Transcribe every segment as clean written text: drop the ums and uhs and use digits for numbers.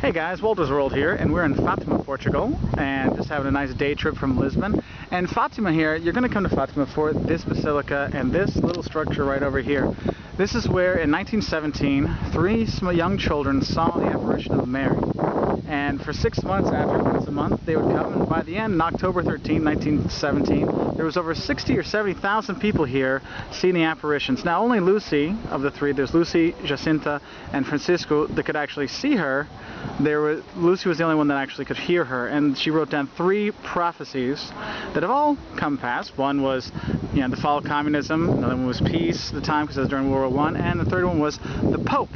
Hey guys, Walter's World here, and we're in Fatima, Portugal, and just having a nice day trip from Lisbon. And Fatima here, you're going to come to Fatima for this basilica and this little structure right over here. This is where in 1917, three young children saw the apparition of Mary. And for 6 months, after once a month, they would come, and by the end, on October 13, 1917, there was over 60 or 70,000 people here seeing the apparitions. Now, only Lucy, of the three, there's Lucy, Jacinta, and Francisco, that could actually see her. Lucy was the only one that actually could hear her, and she wrote down 3 prophecies that have all come past. One was, the fall of communism. Another one was peace at the time, because it was during World War I, and the third one was the Pope.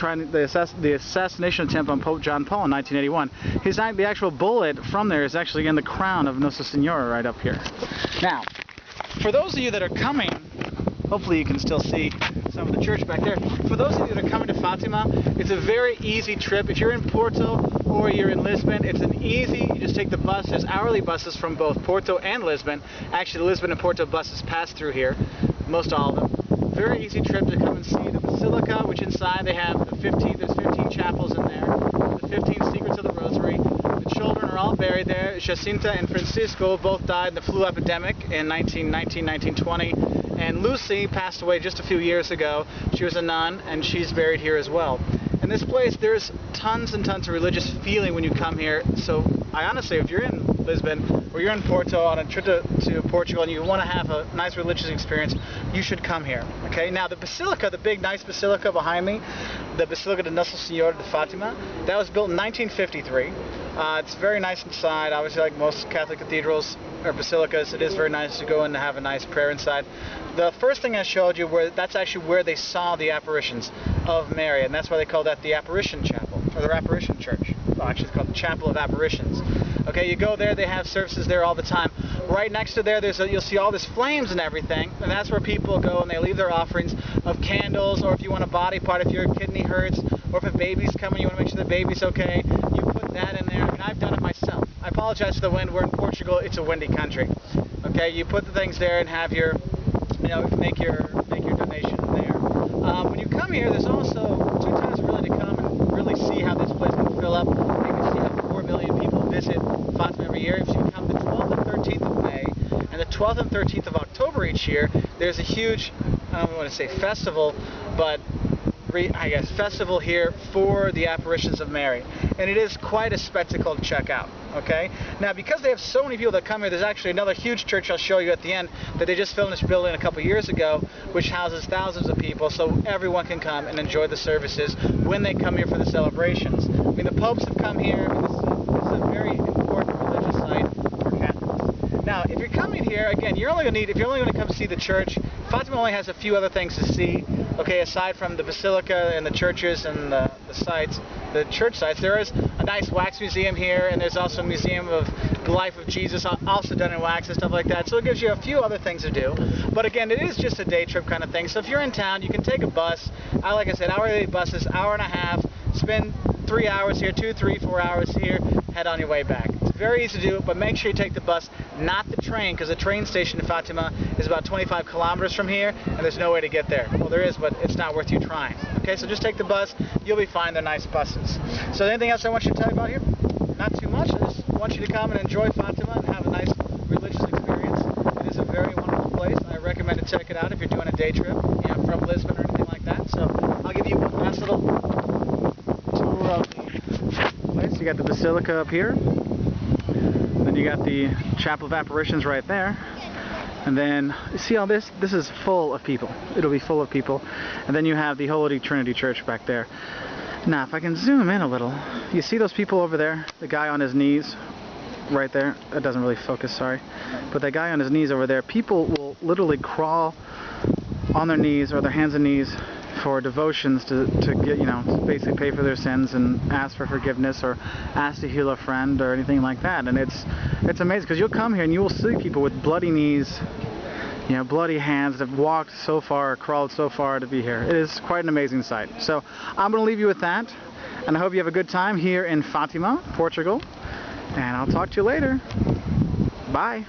The assassination attempt on Pope John Paul in 1981. The actual bullet from there is actually in the crown of Nossa Senhora right up here. Now, for those of you that are coming, hopefully you can still see some of the church back there. For those of you that are coming to Fatima, it's a very easy trip. If you're in Porto or you're in Lisbon, it's an easy, you just take the bus. There's hourly buses from both Porto and Lisbon. Actually, the Lisbon and Porto buses pass through here, most all of them. Very easy trip to come and see the Basilica, which inside they have there's 15 chapels in there, the 15 secrets of the Rosary. The children are all buried there. Jacinta and Francisco both died in the flu epidemic in 1919, 1920, and Lucy passed away just a few years ago. She was a nun, and she's buried here as well. In this place, there's tons and tons of religious feeling when you come here. So I honestly, if you're in Lisbon or you're in Porto on a trip to Portugal and you want to have a nice religious experience, you should come here. Okay. Now the Basilica, the big nice Basilica behind me, the Basilica de Nossa Senhora de Fatima, that was built in 1953. It's very nice inside. Obviously, like most Catholic cathedrals or basilicas, it is very nice to go in and have a nice prayer inside. The first thing I showed you, that's actually where they saw the apparitions of Mary, and that's why they call that the Apparition Chapel, or the Apparition Church. Well, actually, it's called the Chapel of Apparitions. Okay, you go there, they have services there all the time. Right next to there, you'll see all this flames and everything, and that's where people go and they leave their offerings of candles, or if you want a body part, if your kidney hurts, or if a baby's coming, you want to make sure the baby's okay, you put that in there. I mean, I've done it myself. I apologize for the wind. We're in Portugal. It's a windy country. Okay, you put the things there and have your, make your donation there. When you come here, there's also 2 times really to come and really see how this place can fill up. You can see how 4 million people visit Fatima every year. If you come the 12th and 13th of May and the 12th and 13th of October each year, there's a huge, I don't want to say festival, but festival here for the Apparitions of Mary, and it is quite a spectacle to check out. Okay, now because they have so many people that come here, there's actually another huge church I'll show you at the end that they just finished building a couple years ago, which houses thousands of people, so everyone can come and enjoy the services when they come here for the celebrations. I mean, the popes have come here. I mean, this is a very important religious site for Catholics. Now, if you're coming here, again, if you're only going to come see the church, Fatima only has a few other things to see. Okay, aside from the Basilica and the churches and the church sites, there is a nice wax museum here, and there's also a museum of the life of Jesus, also done in wax and stuff like that. So it gives you a few other things to do. But again, it is just a day trip kind of thing. So if you're in town, you can take a bus. Like I said, hourly buses, hour and a half. Spend 3 hours here, 2, 3, 4 hours here. Head on your way back. It's very easy to do, but make sure you take the bus, not the train, because the train station in Fatima is about 25 kilometers from here, and there's no way to get there. Well, there is, but it's not worth you trying. Okay, so just take the bus. You'll be fine. They're nice buses. So anything else I want you to tell you about here? Not too much. I just want you to come and enjoy Fatima and have a nice religious experience. It is a very wonderful place. I recommend to check it out if you're doing a day trip, from Lisbon or anything like that. So I'll give you one last little tour of the place. You got the Basilica up here. Then you got the Chapel of Apparitions right there. And then, you see all this? This is full of people. It'll be full of people. And then you have the Holy Trinity Church back there. Now, if I can zoom in a little, you see those people over there? The guy on his knees right there. That doesn't really focus, sorry. But that guy on his knees over there, people will literally crawl on their knees or their hands and knees for devotions to get, to basically pay for their sins and ask for forgiveness or ask to heal a friend or anything like that. And it's amazing, because you'll come here and you will see people with bloody knees, bloody hands that have walked so far, crawled so far to be here. It is quite an amazing sight. So I'm going to leave you with that, and I hope you have a good time here in Fatima, Portugal, and I'll talk to you later. Bye.